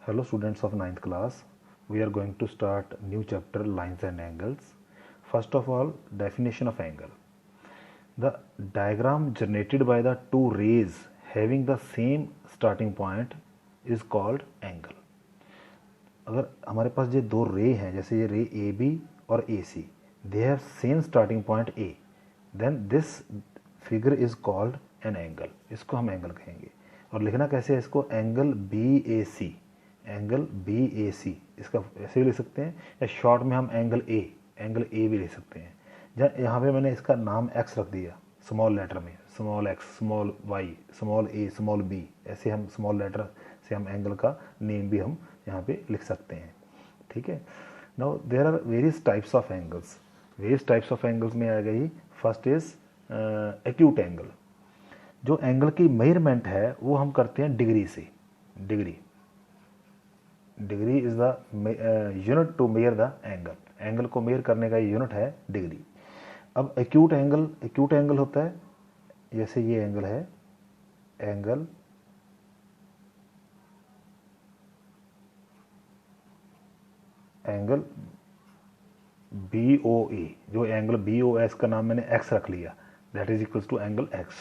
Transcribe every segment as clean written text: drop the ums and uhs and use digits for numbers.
Hello students of 9th class, we are going to start new chapter lines and angles. First of all, definition of angle. The diagram generated by the two rays having the same starting point is called angle. अगर हमारे पास ये दो रे हैं, जैसे ये रे A B और A C, they have same starting point A, then this figure is called an angle. इसको हम एंगल कहेंगे. और लिखना कैसे है इसको? Angle B A C, angle B A C, इसका ऐसे भी लिख सकते हैं, या शॉर्ट में हम एंगल ए भी लिख सकते हैं. यहाँ पे मैंने इसका नाम एक्स रख दिया स्मॉल लेटर में, small X, small Y, small A, small B, ऐसे हम स्मॉल लेटर से हम एंगल का नेम भी हम यहाँ पे लिख सकते हैं. ठीक है. Now there are various types of angles. Various types of angles में आ गई. First is acute angle. जो एंगल की मेजरमेंट है वो हम करते हैं डिग्री से. Degree is the unit to measure the angle. Angle को मेजर करने का यूनिट है डिग्री. अब एक्यूट एंगल होता है, जैसे ये एंगल है, एंगल बी ओ ए. जो एंगल बी ओ एस का नाम मैंने एक्स रख लिया, that is equals to angle x.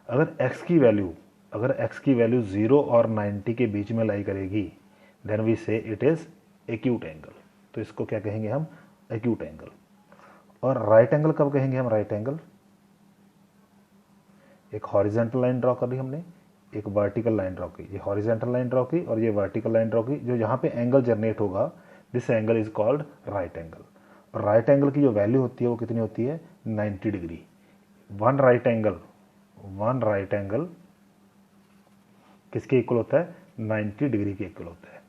अगर एक्स की वैल्यू 0 और 90 के बीच में लाई करेगी, then we say it is acute angle. तो इसको क्या कहेंगे हम? Acute angle. और राइट एंगल कब कहेंगे हम? राइट एंगल, एक हॉरिजॉन्टल लाइन ड्रॉ कर ली हमने, एक वर्टिकल लाइन ड्रॉ की. ये हॉरिजॉन्टल लाइन ड्रॉ की और ये वर्टिकल लाइन ड्रॉ की. जो यहाँ पे एंगल जनरेट होगा, this angle is called right angle. और राइट एंगल की जो वैल्यू होती है वो कितनी होती है? 90 डिग्री. वन राइट एंगल किसके इक्वल होता है? 90 डिग्री के इक्वल होता है.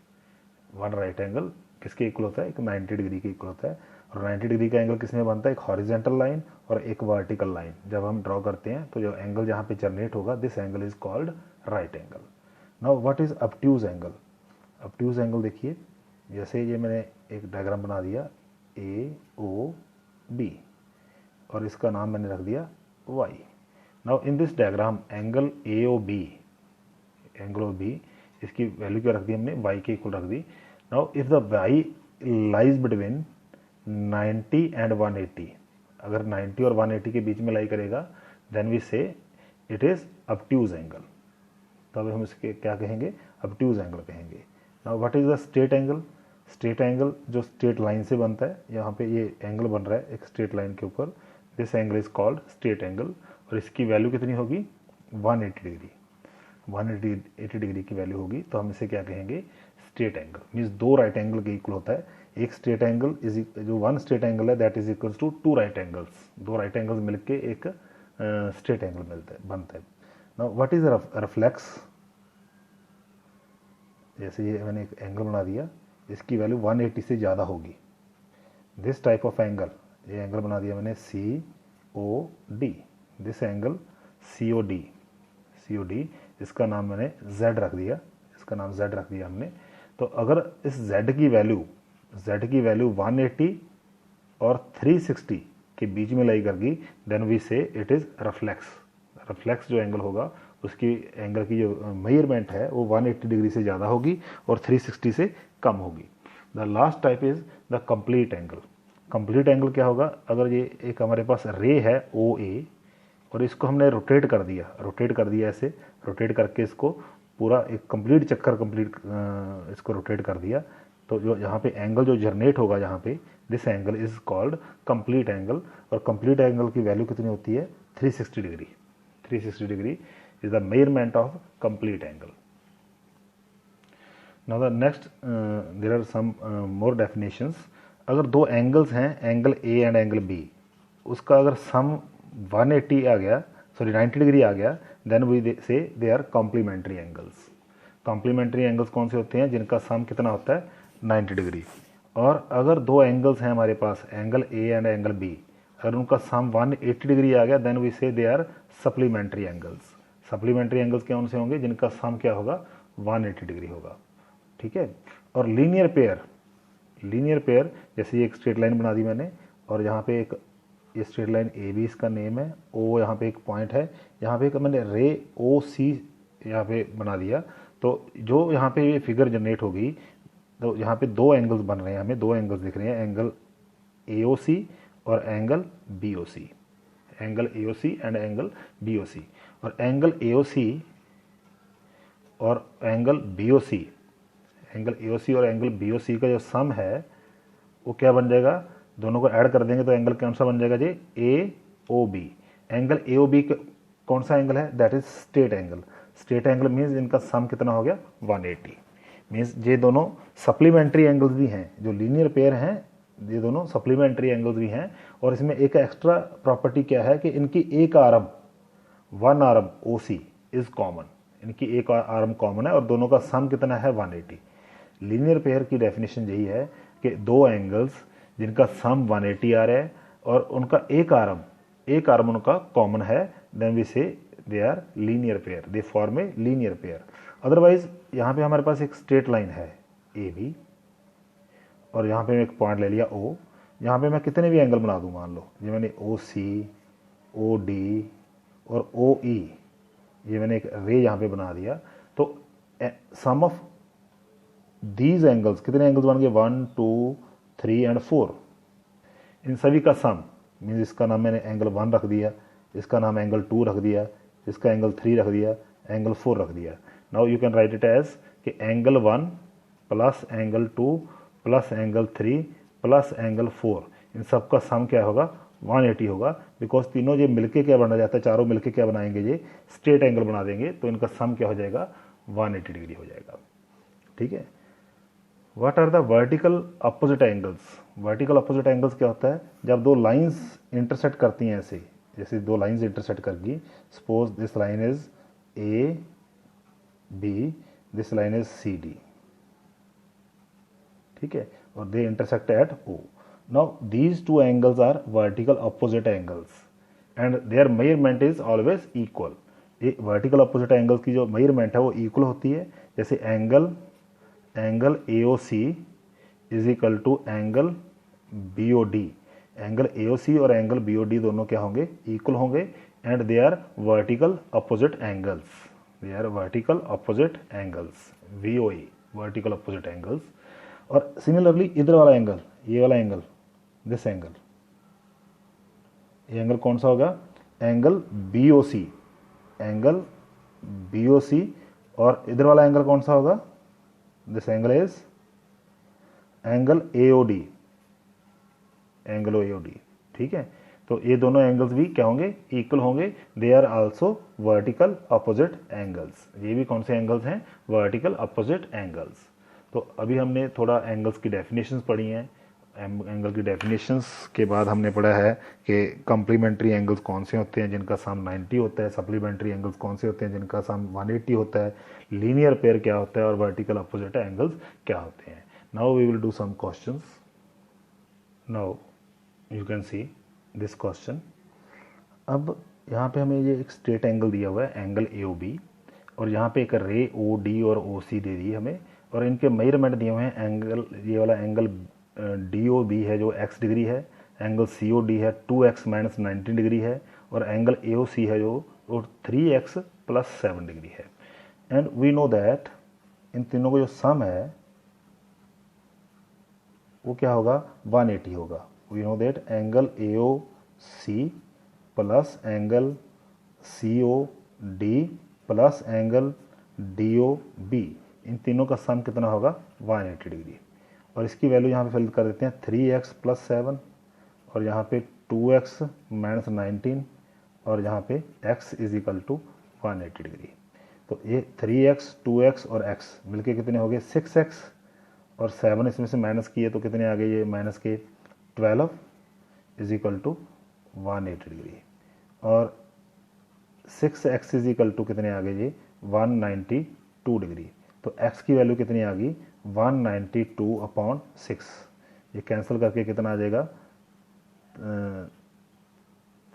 वन राइट एंगल किसके इक्वल होता है? एक 90 डिग्री के इक्वल होता है. और 90 डिग्री का एंगल किसमें बनता है? एक हॉरिजॉन्टल लाइन और एक वर्टिकल लाइन जब हम ड्रॉ करते हैं, तो जो एंगल जहाँ पे जनरेट होगा, this angle is called right angle. Now what is obtuse angle? Obtuse angle देखिए, जैसे ये मैंने एक डायग्राम बना दिया ए ओ बी और इसका नाम मैंने रख दिया Y. Now in this diagram angle A O B, इसकी वैल्यू क्या रख दी हमने? वाई के इक्वल रख दी. Now if the Y lies between 90 and 180, अगर 90 और 180 के बीच में लाई करेगा, then we say it is obtuse angle. तब हम इसके क्या कहेंगे? ऑब्ट्यूज एंगल कहेंगे. Now what is the straight angle? Straight angle जो स्ट्रेट लाइन से बनता है, यहाँ पे ये एंगल बन रहा है एक स्ट्रेट लाइन के ऊपर, this angle is called straight angle. और इसकी वैल्यू कितनी होगी? 180 डिग्री. 180 डिग्री की वैल्यू होगी, तो हम इसे क्या कहेंगे? Straight angle. मीन्स दो राइट एंगल के इक्वल होता है. एक स्ट्रेट एंगल इज जो वन स्ट्रेट एंगल है, that is equals to two right angles. दो राइट एंगल्स मिलके एक स्ट्रेट एंगल बनता है. Now what is reflex? जैसे ये मैंने एक एंगल बना दिया, इसकी वैल्यू 180 से ज़्यादा होगी. दिस टाइप ऑफ एंगल, ये एंगल बना दिया मैंने C O D. This angle C O D, इसका नाम मैंने Z रख दिया, हमने. तो अगर इस Z की वैल्यू 180 और 360 के बीच में लाई करगी, then we say it is reflex जो एंगल होगा, उसकी एंगल की जो मेजरमेंट है वो 180 डिग्री से ज़्यादा होगी और 360 से कम होगी. The last type is the complete angle. Complete angle क्या होगा? अगर ये एक हमारे पास रे है ओ ए और इसको हमने रोटेट कर दिया, ऐसे रोटेट करके इसको पूरा एक कंप्लीट इसको रोटेट कर दिया, तो जो यहाँ पे एंगल जो जनरेट होगा, यहाँ पे this angle is called complete angle. और कंप्लीट एंगल की वैल्यू कितनी होती है? 360 degree. 360 degree is the measurement of complete angle. Now the next there are some more definitions. अगर दो एंगल्स हैं, angle A and angle B, उसका अगर सम 90 डिग्री आ गया, then we say they are complementary angles. Complementary angles कौन से होते हैं? जिनका सम कितना होता है? 90 डिग्री. और अगर दो एंगल्स हैं हमारे पास, angle A and angle B, अगर उनका सम 180 डिग्री आ गया, then we say they are supplementary angles. Supplementary angles कौन से होंगे? जिनका सम क्या होगा? 180 डिग्री होगा. ठीक है. और लीनियर पेयर, जैसे ये एक स्ट्रेट लाइन बना दी मैंने, और यहाँ पे एक ये स्ट्रेट लाइन ए बी इसका नेम है, ओ यहाँ पे एक पॉइंट है, यहाँ पे एक मैंने रे ओ सी यहाँ पे बना दिया, तो जो यहाँ पे ये फिगर जनरेट होगी, तो यहाँ पे दो एंगल्स बन रहे हैं, हमें दो एंगल्स दिख रहे हैं, एंगल AOC और angle BOC, angle AOC and angle BOC। और एंगल AOC और एंगल BOC, एंगल AOC और एंगल BOC का जो सम है वो क्या बन जाएगा, दोनों को ऐड कर देंगे तो एंगल कौन सा बन जाएगा जी, AOB। एंगल AOB कौन सा एंगल है, that is straight angle. Straight angle means इनका सम कितना हो गया 180। मीन्स ये दोनों सप्लीमेंट्री एंगल्स भी हैं, जो लीनियर पेयर हैं ये दोनों सप्लीमेंट्री एंगल्स भी हैं। और इसमें एक एक्स्ट्रा प्रॉपर्टी क्या है कि इनकी एक arm, one arm OC is common, इनकी एक आर्म कॉमन है और दोनों का सम कितना है 180। लीनियर पेयर की डेफिनेशन यही है कि दो एंगल्स जिनका सम 180 आ रहा है और उनका एक आर्म उनका कॉमन है, then we say they are linear pair, they form a linear pair. Otherwise यहाँ पे हमारे पास एक स्ट्रेट लाइन है AB और यहाँ पे एक पॉइंट ले लिया O, यहाँ पे मैं कितने भी एंगल बना दूँ, मान लो ये मैंने OC, OD और OE, ये मैंने एक रे यहाँ पे बना दिया, तो सम ऑफ दीज एंगल्स, कितने एंगल्स बन गए 1 2 3 एंड 4, इन सभी का सम मीन्स इसका नाम मैंने एंगल 1 रख दिया, इसका नाम एंगल 2 रख दिया, इसका एंगल 3 रख दिया, एंगल 4 रख दिया। Now you can write it as कि angle 1 plus angle 2 plus angle 3 plus angle 4, इन सब का सम क्या होगा 180 होगा, बिकॉज तीनों ये मिलके क्या बना जाता है, चारों मिलके क्या बनाएंगे, ये स्ट्रेट एंगल बना देंगे, तो इनका सम क्या हो जाएगा 180 डिग्री हो जाएगा। ठीक है। What are the vertical opposite angles. Vertical opposite angles क्या होता है, जब दो लाइंस इंटरसेक्ट करती हैं, ऐसे जैसे दो लाइंस इंटरसेक्ट करगी, suppose this line is AB, this line is CD, ठीक है, और they intersect at O। Now these two angles are vertical opposite angles and their measurement is always equal. ये वर्टिकल अपोजिट एंगल्स की जो measurement है वो equal होती है, जैसे angle AOC is equal to angle BOD। Angle AOC और angle BOD दोनों क्या होंगे, इक्वल होंगे, and they are vertical opposite angles, they are vertical opposite angles, VOE, vertical opposite angles. और सिमिलरली इधर वाला एंगल, ये वाला एंगल, दिस एंगल, ये एंगल कौन सा होगा, एंगल BOC, एंगल BOC, और इधर वाला एंगल कौन सा होगा, this angle is angle AOD, angle AOD। ठीक है, तो ये दोनों एंगल्स भी क्या होंगे, इक्वल होंगे, they are also vertical opposite angles. ये भी कौन से एंगल्स हैं, वर्टिकल अपोजिट एंगल्स। तो अभी हमने थोड़ा एंगल्स की डेफिनेशंस पढ़ी हैं। एंगल की डेफिनेशंस के बाद हमने पढ़ा है कि कंप्लीमेंट्री एंगल्स कौन से होते हैं जिनका सम 90 होता है, सप्लीमेंट्री एंगल्स कौन से होते हैं जिनका सम 180 होता है, लीनियर पेयर क्या होता है और वर्टिकल अपोजिट एंगल्स क्या होते हैं। Now we will do some questions. Now you can see this question. अब यहाँ पे हमें ये एक स्ट्रेट एंगल दिया हुआ है, एंगल AOB, और यहाँ पे एक रे OD और OC दे दी है हमें, और इनके मेजरमेंट दिए हुए हैं। एंगल, ये वाला एंगल DOB है जो x डिग्री है, एंगल COD है 2x माइनस 90 डिग्री है, और एंगल AOC है जो 3x प्लस 7 डिग्री है। एंड वी नो दैट इन तीनों को जो सम है वो क्या होगा, 180 होगा। We know that angle AOC plus angle COD plus angle DOB, इन तीनों का सम कितना होगा 180 डिग्री। और इसकी वैल्यू यहाँ पे फिल कर देते हैं 3x प्लस 7, और यहाँ पे 2x माइनस 19, और यहाँ पे x is equal to 180 degree. तो ये 3x 2x और x मिलके कितने हो गए 6x, और 7 इसमें से माइनस किए तो कितने आ गए, ये माइनस के 12 इज इक्वल टू 180 डिग्री, और 6x इज इक्वल टू कितने आ गए ये 192 डिग्री। तो x की वैल्यू कितनी आ गई 192/6। ये कैंसिल करके कितना आ जाएगा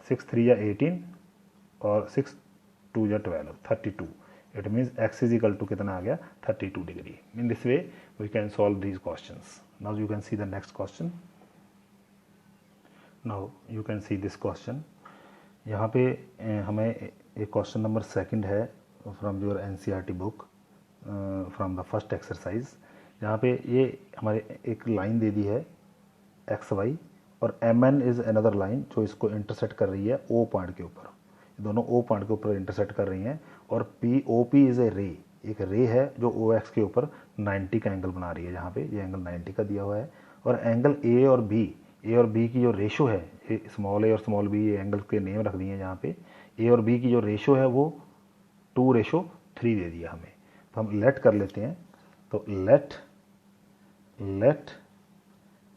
6 3 या 18 और 6 2 या 12, 32। It means x is equal to कितना आ गया 32 degree. In this way we can solve these questions. Now you can see the next question. Now you can see this question. यहाँ पे हमें एक क्वेश्चन नंबर 2 है from your NCERT book. From the first exercise. यहाँ पे ये हमारे एक लाइन दे दी है एक्स वाई, और M N is another line जो इसको इंटरसेक्ट कर रही है ओ पॉइंट के ऊपर, दोनों ओ पॉइंट के ऊपर इंटरसेक्ट कर रही हैं। और P O P is a ray, एक रे है जो ओ एक्स के ऊपर 90 का एंगल बना रही है। यहाँ पे ये एंगल 90 का दिया हुआ है। और एंगल ए और बी की जो रेशो है, स्मॉल ए और स्मॉल बी, ये एंगल के नेम रख दिए हैं यहाँ पे। ए और बी की जो रेशो है वो 2:3 दे दिया हमें। तो हम लेट कर लेते हैं। तो लेट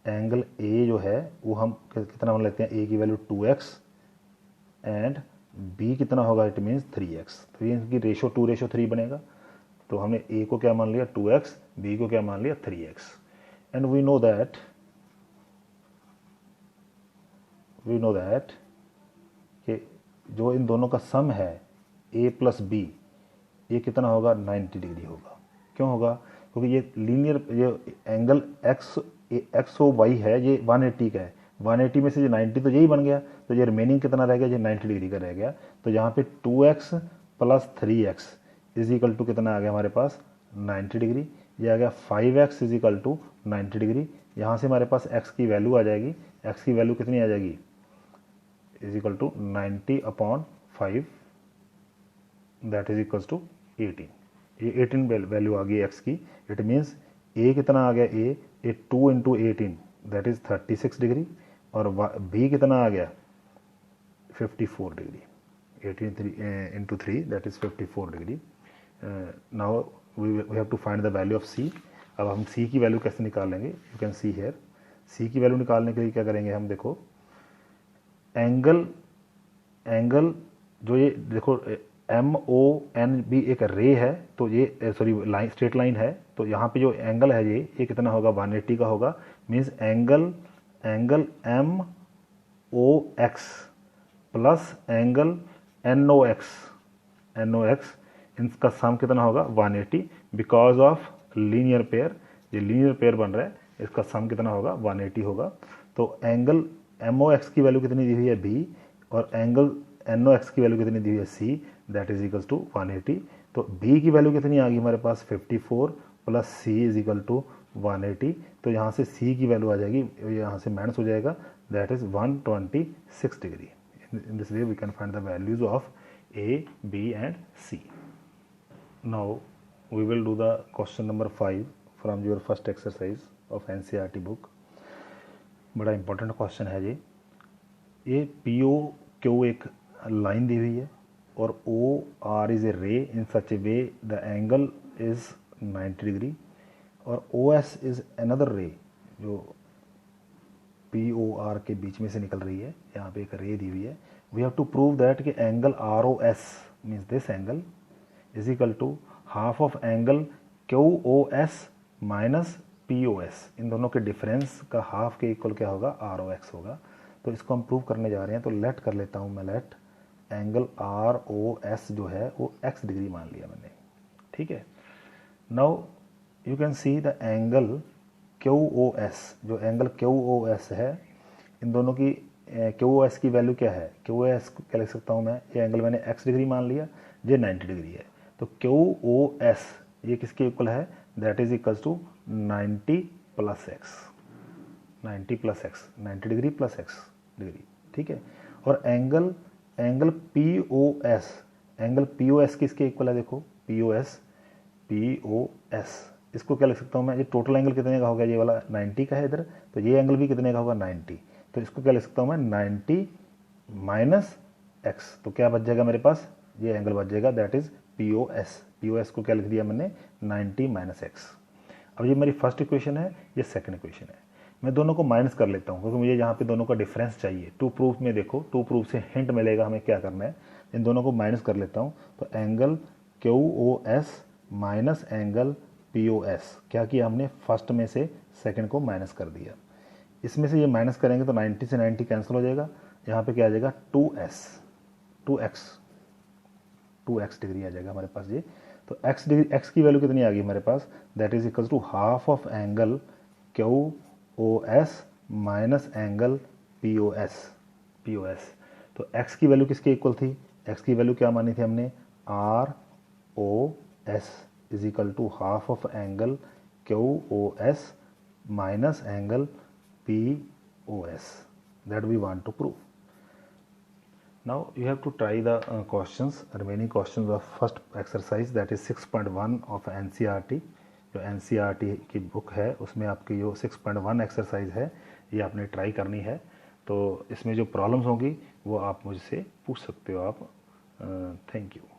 एंगल ए जो है वो हम कितना मान लेते हैं, ए की वैल्यू 2x एंड बी कितना होगा, इट मीन्स 3x। तो ये इनकी रेशो 2:3 बनेगा। तो हमने ए को क्या मान लिया 2x, बी को क्या मान लिया 3x। And we know that कि जो इन दोनों का सम है a प्लस बी, ये कितना होगा 90 डिग्री होगा। क्यों होगा, क्योंकि ये लीनियर, ये एंगल एक्स ओ वाई है, ये 180 का है। 180 में से जो 90 तो यही बन गया, तो ये रिमेनिंग कितना रह गया, ये 90 डिग्री का रह गया। तो यहाँ पे 2x plus 3x is equal to कितना आ गया हमारे पास 90 डिग्री। ये आ गया 5x is equal to 90 degree. यहाँ से हमारे पास x की वैल्यू आ जाएगी, x की वैल्यू कितनी आ जाएगी, is equal to 90/5, that is equal to 18। ये 18 वैल्यू आ गई x की। इट मीन्स a कितना आ गया, a 2 into 18 that is 36 degree, और b कितना आ गया 54 degree. 18 into 3 that is 54 degree. Now we have to find the value of c। अब हम c की वैल्यू कैसे निकालेंगे, you can see here. c की वैल्यू निकालने के लिए क्या करेंगे हम, देखो एंगल जो ये देखो MONB एक रे है, तो ये सॉरी लाइन, स्ट्रेट लाइन है। तो यहाँ पे जो एंगल है ये कितना होगा 180 का होगा। Means angle MOX plus angle NOX इनका सम कितना होगा 180, बिकॉज ऑफ लीनियर पेयर। ये लीनियर पेयर बन रहा है, इसका सम कितना होगा 180 होगा। तो एंगल MOX की वैल्यू कितनी दी हुई है B, और एंगल NOX की वैल्यू कितनी दी हुई है C, that is equal to 180। तो B की वैल्यू कितनी आ गई हमारे पास 54 plus C is equal to 180। तो यहाँ से C की वैल्यू आ जाएगी, यहाँ से माइनस हो जाएगा, that is 126 degree. In this way we can find the values of A, B and C। Now we will do the question number 5 from your first exercise of NCERT book. बड़ा important question है ये POQ एक line दी हुई है, और OR is a ray in such a way the angle is 90 degree, और OS is another ray जो POR के बीच में से निकल रही है। यहाँ पे एक रे दी हुई है। We have to prove that कि angle ROS means this angle is equal to half of angle QOS minus POS। इन दोनों के डिफरेंस का हाफ के इक्वल क्या होगा ROX होगा। तो इसको हम प्रूव करने जा रहे हैं। तो लेट कर लेता हूँ मैं, लेट एंगल ROS जो है वो x डिग्री मान लिया मैंने, ठीक है। Now you can see the angle QOS, जो एंगल QOS है, इन दोनों की QOS की वैल्यू क्या है, QOS को क्या लिख सकता हूँ मैं, ये एंगल मैंने x डिग्री मान लिया, ये 90 डिग्री है। तो QOS ये किसके इक्वल है, that is equal to 90 plus x, 90 plus x, 90 degree plus x degree, ठीक है। और एंगल POS किसके इक्वल है, देखो POS इसको क्या लिख सकता हूँ मैं, ये टोटल एंगल कितने का होगा, ये वाला 90 का है इधर, तो ये एंगल भी कितने का होगा 90। तो इसको क्या लिख सकता हूँ मैं 90 माइनस x, तो क्या बच जाएगा मेरे पास, ये एंगल बच जाएगा, दैट इज POS को क्या लिख दिया मैंने 90 माइनस x। अब ये मेरी फर्स्ट इक्वेशन है, ये सेकंड इक्वेशन है। मैं दोनों को माइनस कर लेता हूँ क्योंकि मुझे यहाँ पे दोनों का डिफरेंस चाहिए। टू प्रूफ में देखो, टू प्रूफ से हिंट मिलेगा हमें क्या करना है। इन दोनों को माइनस कर लेता हूँ। तो angle QOS minus angle POS, क्या किया हमने, फर्स्ट में से सेकंड को माइनस कर दिया। इसमें से ये माइनस करेंगे तो 90 से 90 कैंसिल हो जाएगा। यहाँ पे क्या आ जाएगा 2x डिग्री आ जाएगा हमारे पास ये। तो x की वैल्यू कितनी आ गई हमारे पास, that is equal to half of angle QOS minus angle POS। तो x की वैल्यू किसके इक्वल थी, x की वैल्यू क्या मानी थी हमने, ROS is equal to half of angle QOS minus angle POS that we want to prove. Now you have to try the remaining questions of first exercise, that is 6.1 of NCERT. जो NCERT की book है उसमें आपकी जो 6.1 exercise है ये आपने try करनी है। तो इसमें जो प्रॉब्लम्स होंगी वो आप मुझसे पूछ सकते हो आप। Thank you.